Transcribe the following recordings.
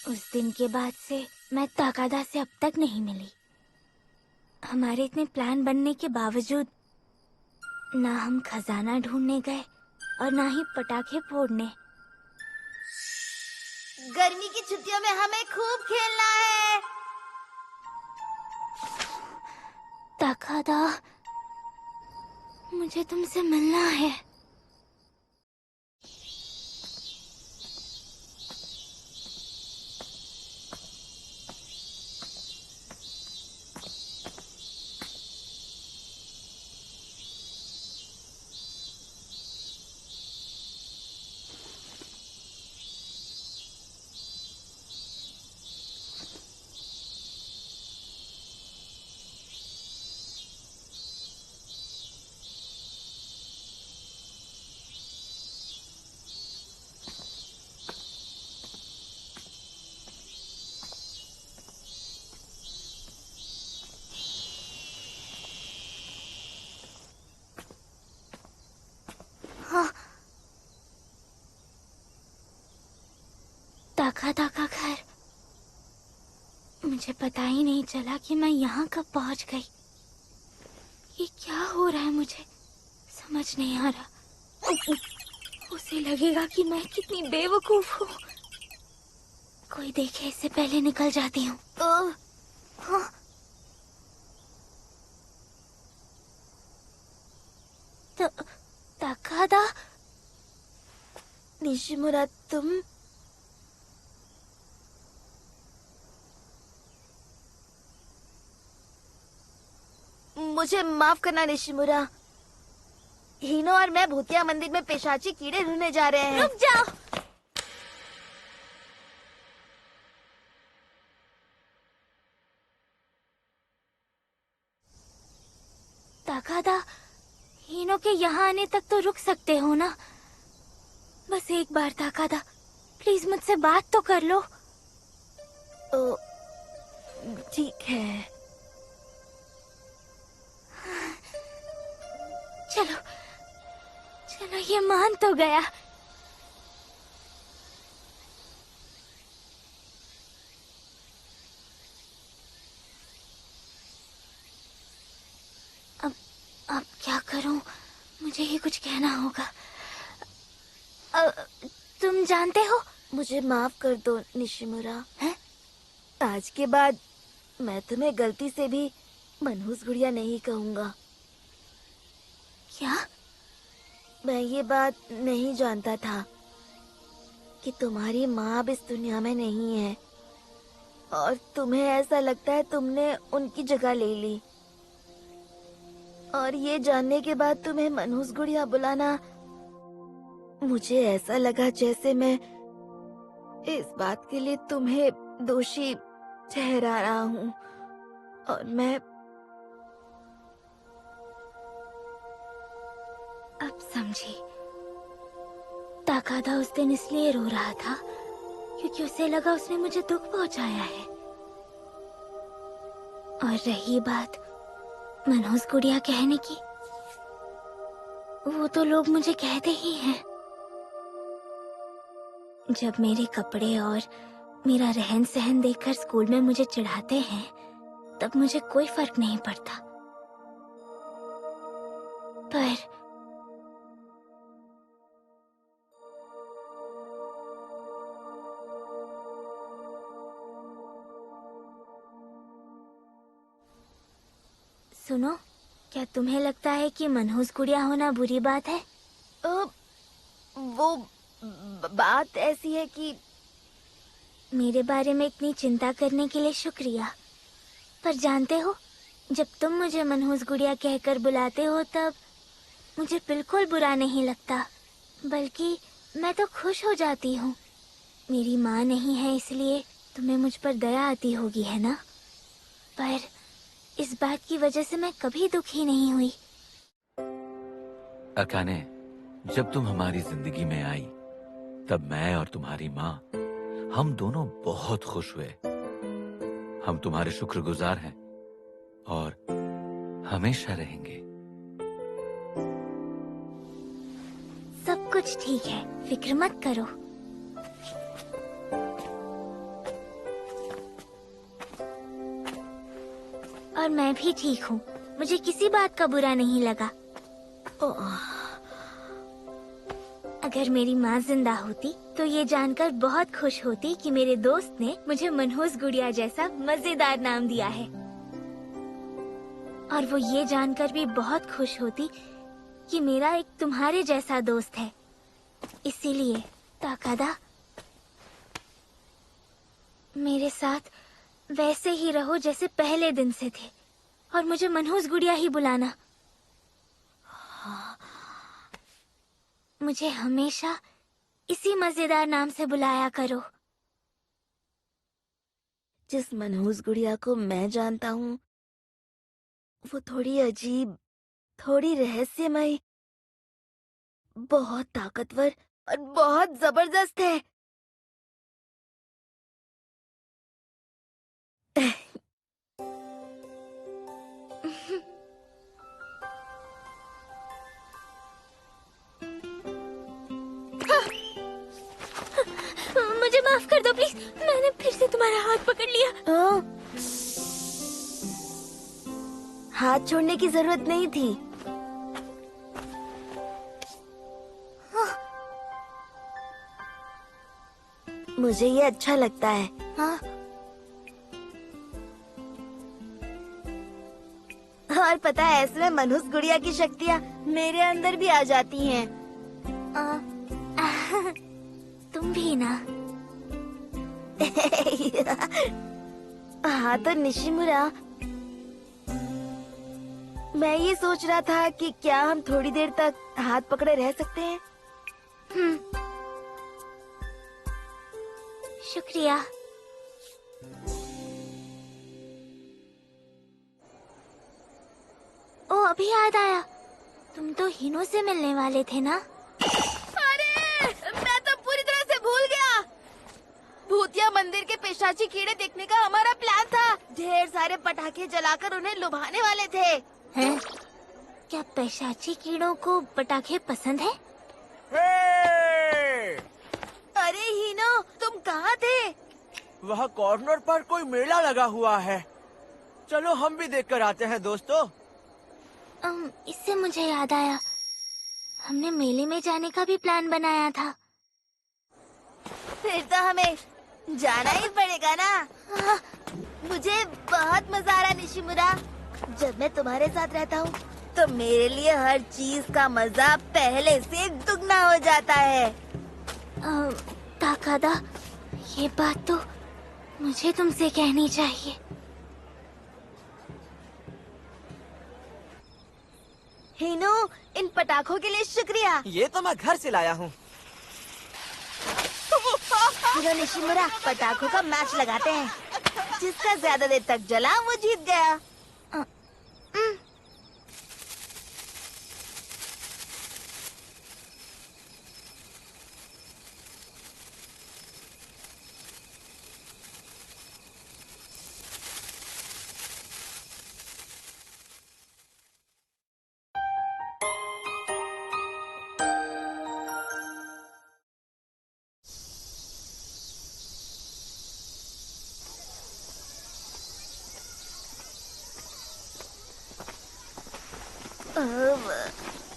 उस दिन के बाद से मैं ताकादा से अब तक नहीं मिली। हमारे इतने प्लान बनने के बावजूद ना हम खजाना ढूंढने गए और ना ही पटाखे फोड़ने। गर्मी की छुट्टियों में हमें खूब खेलना है। ताकादा, मुझे तुमसे मिलना है। हाँ, ताकादा का घर। मुझे पता ही नहीं चला कि मैं यहाँ कब पहुँच गई। ये क्या हो रहा है, मुझे समझ नहीं आ रहा। उसे लगेगा कि मैं कितनी बेवकूफ हूँ। कोई देखे इससे पहले निकल जाती हूँ। हाँ, ताकादा, निशिमुरा, तुम मुझे माफ करना निशिमुरा। हिनो और मैं भूतिया मंदिर में पेशाची कीड़े ढूंढने जा रहे हैं। रुक जाओ। ताकादा, हिनो के यहाँ आने तक तो रुक सकते हो ना? बस एक बार ताकादा, प्लीज मुझसे बात तो कर लो। ओ, ठीक है। चलो चलो, ये मान तो गया। अब क्या करूं? मुझे ही कुछ कहना होगा। तुम जानते हो? मुझे माफ कर दो निशिमुरा। हैं? आज के बाद मैं तुम्हें गलती से भी मनहूस गुड़िया नहीं कहूँगा। क्या? मैं ये बात नहीं जानता था कि तुम्हारी माँ अब इस दुनिया में नहीं है और तुम्हें ऐसा लगता है तुमने उनकी जगह ले ली। और ये जानने के बाद तुम्हें मनहूस गुड़िया बुलाना, मुझे ऐसा लगा जैसे मैं इस बात के लिए तुम्हें दोषी ठहरा रहा हूँ। और मैं अब समझी। ताकादा उस दिन इसलिए रो रहा था क्योंकि उसे लगा उसने मुझे दुख पहुंचाया है। और रही बात मनहूस गुड़िया कहने की, वो तो लोग मुझे कहते ही हैं। जब मेरे कपड़े और मेरा रहन सहन देखकर स्कूल में मुझे चिढ़ाते हैं, तब मुझे कोई फर्क नहीं पड़ता। पर सुनो, क्या तुम्हें लगता है कि मनहूस गुड़िया होना बुरी बात है? वो बात ऐसी है कि मेरे बारे में इतनी चिंता करने के लिए शुक्रिया। पर जानते हो, जब तुम मुझे मनहूस गुड़िया कहकर बुलाते हो तब मुझे बिल्कुल बुरा नहीं लगता, बल्कि मैं तो खुश हो जाती हूँ। मेरी माँ नहीं है इसलिए तुम्हें मुझ पर दया आती होगी, है ना? पर इस बात की वजह से मैं कभी दुखी नहीं हुई। अकाने, जब तुम हमारी जिंदगी में आई तब मैं और तुम्हारी माँ, हम दोनों बहुत खुश हुए। हम तुम्हारे शुक्रगुजार हैं और हमेशा रहेंगे। सब कुछ ठीक है, फिक्र मत करो। और मैं भी ठीक हूँ। मुझे किसी बात का बुरा नहीं लगा। अगर मेरी माँ जिंदा होती तो ये जानकर बहुत खुश होती कि मेरे दोस्त ने मुझे मनहूस गुड़िया जैसा मजेदार नाम दिया है। और वो ये जानकर भी बहुत खुश होती कि मेरा एक तुम्हारे जैसा दोस्त है। इसीलिए ताकादा, मेरे साथ वैसे ही रहो जैसे पहले दिन से थे और मुझे मनहूस गुड़िया ही बुलाना। मुझे हमेशा इसी मजेदार नाम से बुलाया करो। जिस मनहूस गुड़िया को मैं जानता हूँ वो थोड़ी अजीब, थोड़ी रहस्यमय, बहुत ताकतवर और बहुत जबरदस्त है। मुझे माफ कर दो प्लीज, मैंने फिर से तुम्हारा हाथ पकड़ लिया। हाथ छोड़ने की जरूरत नहीं थी। मुझे ये अच्छा लगता है। हाँ, और पता है, इसमें मनहूस गुड़िया की शक्तियाँ मेरे अंदर भी आ जाती हैं। तुम भी ना। हाँ तो निशिमुरा, मैं ये सोच रहा था कि क्या हम थोड़ी देर तक हाथ पकड़े रह सकते हैं? शुक्रिया। ओ, अभी याद आया, तुम तो हिनो से मिलने वाले थे ना? अरे, मैं तो पूरी तरह से भूल गया। भूतिया मंदिर के पिशाची कीड़े देखने का हमारा प्लान था। ढेर सारे पटाखे जलाकर उन्हें लुभाने वाले थे। हैं? क्या पिशाची कीड़ों को पटाखे पसंद है? अरे हिनो, तुम कहाँ थे? वहाँ कॉर्नर पर कोई मेला लगा हुआ है। चलो हम भी देख कर आते हैं दोस्तों। इससे मुझे याद आया, हमने मेले में जाने का भी प्लान बनाया था। फिर तो हमें जाना ही पड़ेगा ना। मुझे बहुत मजा आ रहा निशिमुरा। जब मैं तुम्हारे साथ रहता हूँ तो मेरे लिए हर चीज का मजा पहले से दुगना हो जाता है। ताकादा, ये बात तो मुझे तुमसे कहनी चाहिए। हिनो, इन पटाखों के लिए शुक्रिया। ये तो मैं घर से लाया हूँ। हिनो निशिमुरा, पटाखों का मैच लगाते हैं। जिसका ज्यादा देर तक जला वो जीत गया।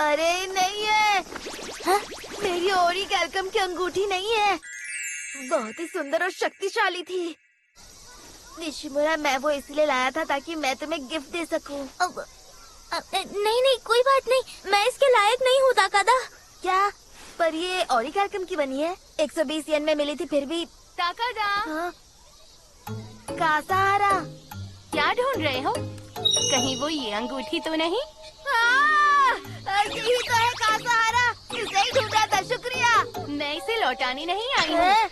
अरे नहीं है। हाँ? मेरी ओरी कैल्कम की अंगूठी नहीं है। बहुत ही सुंदर और शक्तिशाली थी। निशिमुरा, मैं वो इसलिए लाया था ताकि मैं तुम्हें गिफ्ट दे सकूं। नहीं नहीं, कोई बात नहीं, मैं इसके लायक नहीं हूँ ताकादा। क्या? पर ये ओरी कैल्कम की बनी है। 120 येन में मिली थी फिर भी। ताकादा, हाँ? कासाहारा। क्या ढूंढ रहे हो? कहीं वो ये अंगूठी तो नहीं? यही तो है कासाहारा। इसे ही ढूंढा था। शुक्रिया। मैं इसे लौटाने नहीं आई हूँ।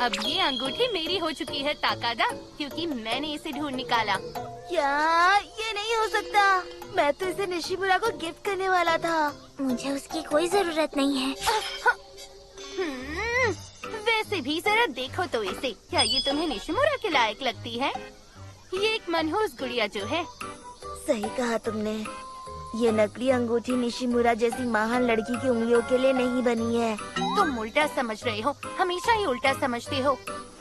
अब ये अंगूठी मेरी हो चुकी है ताकादा, क्योंकि मैंने इसे ढूंढ निकाला। क्या? ये नहीं हो सकता। मैं तो इसे निशिमुरा को गिफ्ट करने वाला था। मुझे उसकी कोई जरूरत नहीं है। वैसे भी जरा देखो तो इसे, क्या ये तुम्हें निशिमुरा के लायक लगती है? ये एक मनहूस गुड़िया जो है। सही कहा तुमने। ये नकली अंगूठी निशिमुरा जैसी महान लड़की की उंगलियों के लिए नहीं बनी है। तुम उल्टा समझ रहे हो, हमेशा ही उल्टा समझते हो।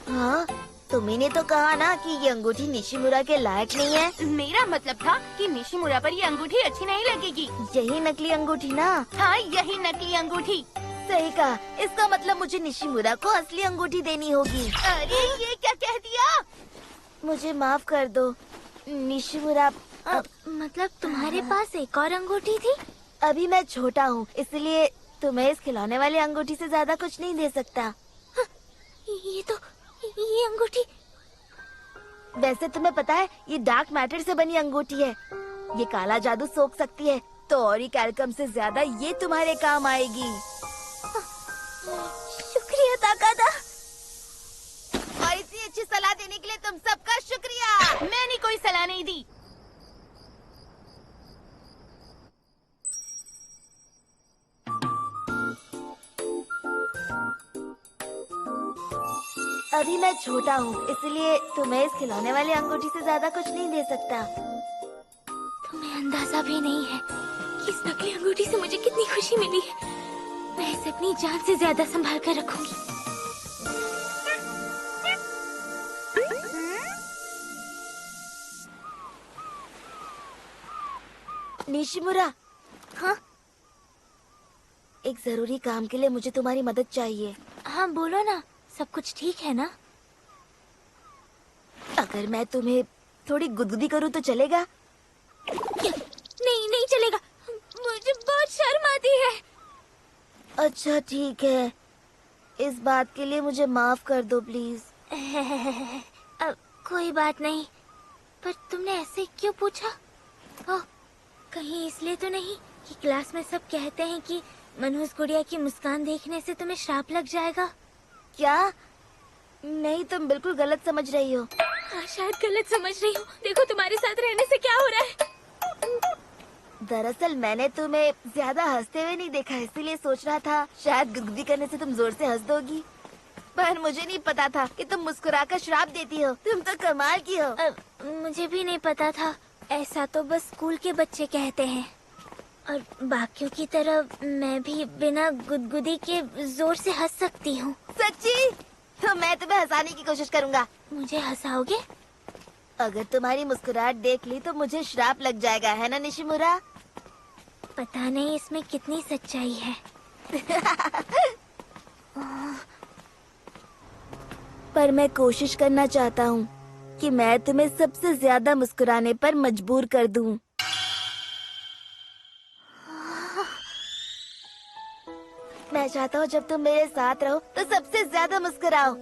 हाँ? तुम्ही ने तो कहा ना कि ये अंगूठी निशिमुरा के लायक नहीं है। मेरा मतलब था कि निशिमुरा पर ये अंगूठी अच्छी नहीं लगेगी। यही नकली अंगूठी ना? हाँ, यही नकली अंगूठी। सही कहा। इसका मतलब मुझे निशिमुरा को असली अंगूठी देनी होगी। अरे ये क्या कह दिया? मुझे माफ कर दो निशिमुरा। मतलब तुम्हारे पास एक और अंगूठी थी? अभी मैं छोटा हूँ, इसलिए तुम्हें इस खिलौने वाली अंगूठी से ज्यादा कुछ नहीं दे सकता। ये अंगूठी। वैसे तुम्हें पता है ये डार्क मैटर से बनी अंगूठी है। ये काला जादू सोख सकती है, तो और कैल्कम से ज्यादा ये तुम्हारे काम आएगी। शुक्रिया ताकादा। और इतनी अच्छी सलाह देने के लिए तुम सबका शुक्रिया। मैंने कोई सलाह नहीं दी। अभी मैं छोटा हूँ, इसलिए तुम्हें इस खिलौने वाली अंगूठी से ज्यादा कुछ नहीं दे सकता। तुम्हें अंदाजा भी नहीं है कि इस नकली अंगूठी से मुझे कितनी खुशी मिली है। मैं इसे अपनी जान से ज्यादा संभाल कर रखूंगी। निशिमुरा, हाँ एक जरूरी काम के लिए मुझे तुम्हारी मदद चाहिए। हाँ बोलो ना, सब कुछ ठीक है ना? अगर मैं तुम्हें थोड़ी गुदगुदी करूँ तो चलेगा? नहीं नहीं चलेगा, मुझे बहुत शर्म आती है। अच्छा ठीक है, इस बात के लिए मुझे माफ कर दो प्लीज। अब कोई बात नहीं, पर तुमने ऐसे क्यों पूछा? ओह, कहीं इसलिए तो नहीं कि क्लास में सब कहते हैं कि मनहूस गुड़िया की मुस्कान देखने से तुम्हें श्राप लग जाएगा? क्या? नहीं, तुम बिल्कुल गलत समझ रही हो। हाँ, शायद गलत समझ रही हूँ। देखो तुम्हारे साथ रहने से क्या हो रहा है। दरअसल मैंने तुम्हें ज्यादा हंसते हुए नहीं देखा, इसीलिए सोच रहा था शायद गुदगुदी करने से तुम जोर से हंस दोगी, पर मुझे नहीं पता था कि तुम मुस्कुराकर श्राप देती हो। तुम तो कमाल की हो। मुझे भी नहीं पता था। ऐसा तो बस स्कूल के बच्चे कहते हैं, और बाकियों की तरह मैं भी बिना गुदगुदी के जोर से हंस सकती हूँ। सच्ची? तो मैं तुम्हें हंसाने की कोशिश करूँगा। मुझे हंसाओगे? अगर तुम्हारी मुस्कुराहट देख ली तो मुझे श्राप लग जाएगा, है ना निशिमुरा? पता नहीं इसमें कितनी सच्चाई है। पर मैं कोशिश करना चाहता हूँ कि मैं तुम्हें सबसे ज्यादा मुस्कुराने पर मजबूर कर दूँ। मैं चाहता हूँ जब तुम मेरे साथ रहो तो सबसे ज्यादा मुस्कुराओ।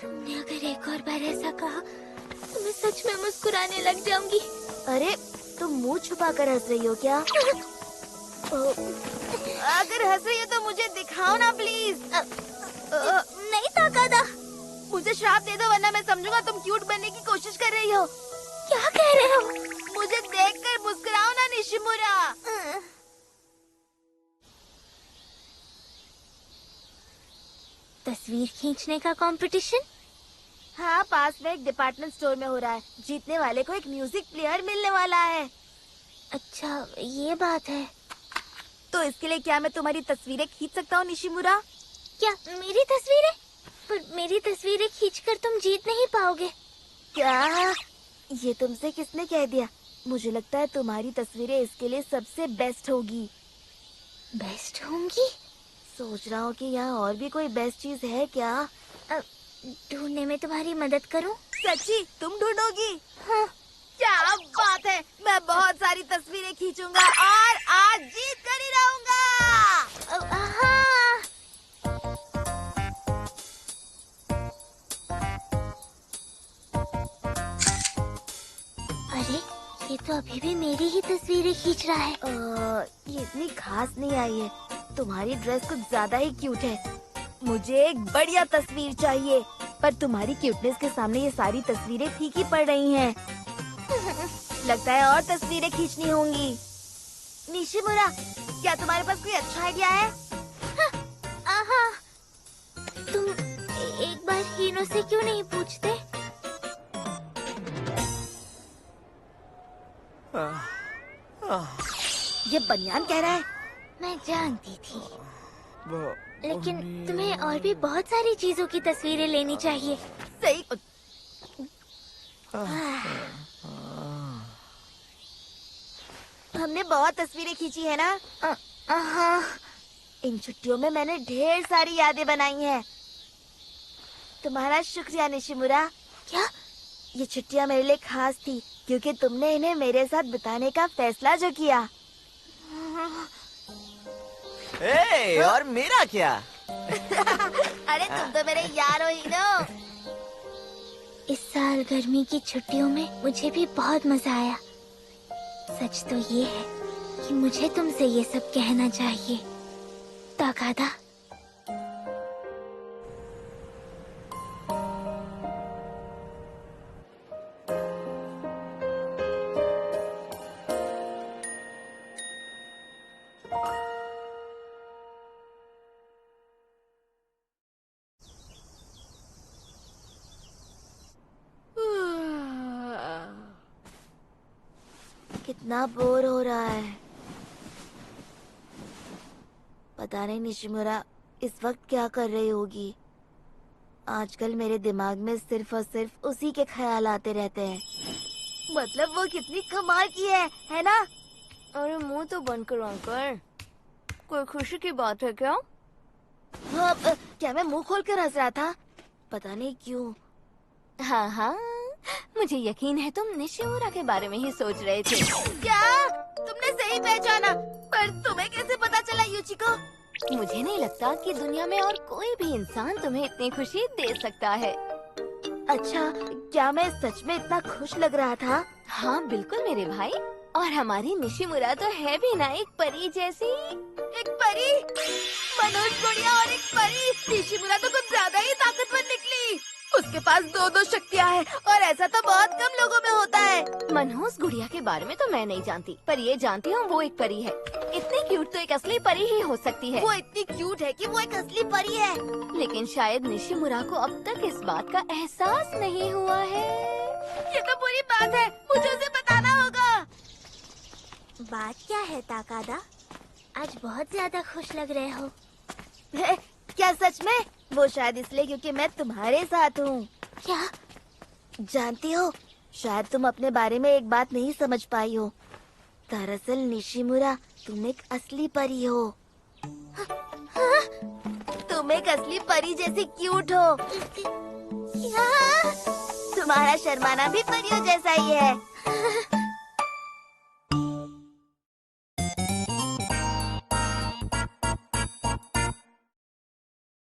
तुमने अगर एक और बार ऐसा कहा तो मैं सच में मुस्कुराने लग जाऊंगी। अरे तुम मुंह छुपा कर हंस रही हो क्या? अगर हंस रही हो तो मुझे दिखाओ ना प्लीज। नहीं ताकादा। मुझे श्राप दे दो, वरना मैं समझूंगा तुम क्यूट बनने की कोशिश कर रही हो। क्या कह रहे हो? मुझे देखकर मुस्कुराओ ना निशिमुरा। तस्वीर खींचने का कंपटीशन? हाँ, पास में एक डिपार्टमेंट स्टोर में हो रहा है। जीतने वाले को एक म्यूजिक प्लेयर मिलने वाला है। अच्छा ये बात है। तो इसके लिए क्या मैं तुम्हारी तस्वीरें खींच सकता हूँ निशिमुरा? क्या मेरी तस्वीरें? पर मेरी तस्वीरें खींचकर तुम जीत नहीं पाओगे। क्या? ये तुमसे किसने कह दिया? मुझे लगता है तुम्हारी तस्वीरें इसके लिए सबसे बेस्ट होगी। बेस्ट होंगी? सोच रहा हूँ कि यहाँ और भी कोई बेस्ट चीज है क्या? ढूंढने में तुम्हारी मदद करूं? सच्ची तुम ढूंढोगी? हाँ। क्या बात है, मैं बहुत सारी तस्वीरें खींचूंगा और आज जीत कर ही रहूंगा। हाँ। अरे ये तो अभी भी मेरी ही तस्वीरें खींच रहा है। ये इतनी खास नहीं आई है। तुम्हारी ड्रेस कुछ ज्यादा ही क्यूट है। मुझे एक बढ़िया तस्वीर चाहिए, पर तुम्हारी क्यूटनेस के सामने ये सारी तस्वीरें फीकी पड़ रही हैं। लगता है और तस्वीरें खींचनी होंगी। निशिमुरा, क्या तुम्हारे पास कोई अच्छा आइडिया है? हाँ। तुम एक बार हीनो से क्यों नहीं पूछते? ये बनियान कह रहा है। मैं जानती थी। लेकिन तुम्हें और भी बहुत सारी चीजों की तस्वीरें लेनी चाहिए। सही। हमने बहुत तस्वीरें खींची है ना। हाँ। इन छुट्टियों में मैंने ढेर सारी यादें बनाई हैं। तुम्हारा शुक्रिया निशिमुरा। क्या? ये छुट्टियां मेरे लिए खास थी क्योंकि तुमने इन्हें मेरे साथ बिताने का फैसला जो किया। और मेरा क्या? अरे तुम तो मेरे यार हो ही ना। इस साल गर्मी की छुट्टियों में मुझे भी बहुत मजा आया। सच तो ये है कि मुझे तुमसे ये सब कहना चाहिए, ताकादा। कितना बोर हो रहा है। पता नहीं निशिमुरा इस वक्त क्या कर रही होगी। आजकल मेरे दिमाग में सिर्फ और सिर्फ उसी के ख्याल आते रहते हैं। मतलब वो कितनी कमाल की है ना? अरे मुंह तो बंद करो अंकल। कोई खुशी की बात है क्या? हाँ, क्या मैं मुंह खोल कर हंस रहा था? पता नहीं क्यों। हाँ हाँ, मुझे यकीन है तुम निशिमुरा के बारे में ही सोच रहे थे। क्या? तुमने सही पहचाना। पर तुम्हें कैसे पता चला युचिको? मुझे नहीं लगता कि दुनिया में और कोई भी इंसान तुम्हें इतनी खुशी दे सकता है। अच्छा, क्या मैं सच में इतना खुश लग रहा था? हाँ बिल्कुल मेरे भाई। और हमारी निशिमुरा तो है भी ना एक परी जैसी। एक परी? मनोज गुड़िया और एक परी? निशिमुरा तो कुछ ज्यादा ही ताकतवर निकली। उसके पास दो शक्तियाँ हैं और ऐसा तो बहुत कम लोगों में होता है। मनहूस गुड़िया के बारे में तो मैं नहीं जानती, पर ये जानती हूँ वो एक परी है। इतनी क्यूट तो एक असली परी ही हो सकती है। वो इतनी क्यूट है कि वो एक असली परी है। लेकिन शायद निशिमुरा को अब तक इस बात का एहसास नहीं हुआ है। ये तो बुरी बात है, मुझे उसे बताना होगा। बात क्या है ताकादा? आज बहुत ज्यादा खुश लग रहे हो। क्या सच में? वो शायद इसलिए क्योंकि मैं तुम्हारे साथ हूँ। क्या? जानती हो, शायद तुम अपने बारे में एक बात नहीं समझ पाई हो। दरअसल निशिमुरा, तुम एक असली परी हो। तुम एक असली परी जैसी क्यूट हो। तुम्हारा शर्माना भी परियों जैसा ही है।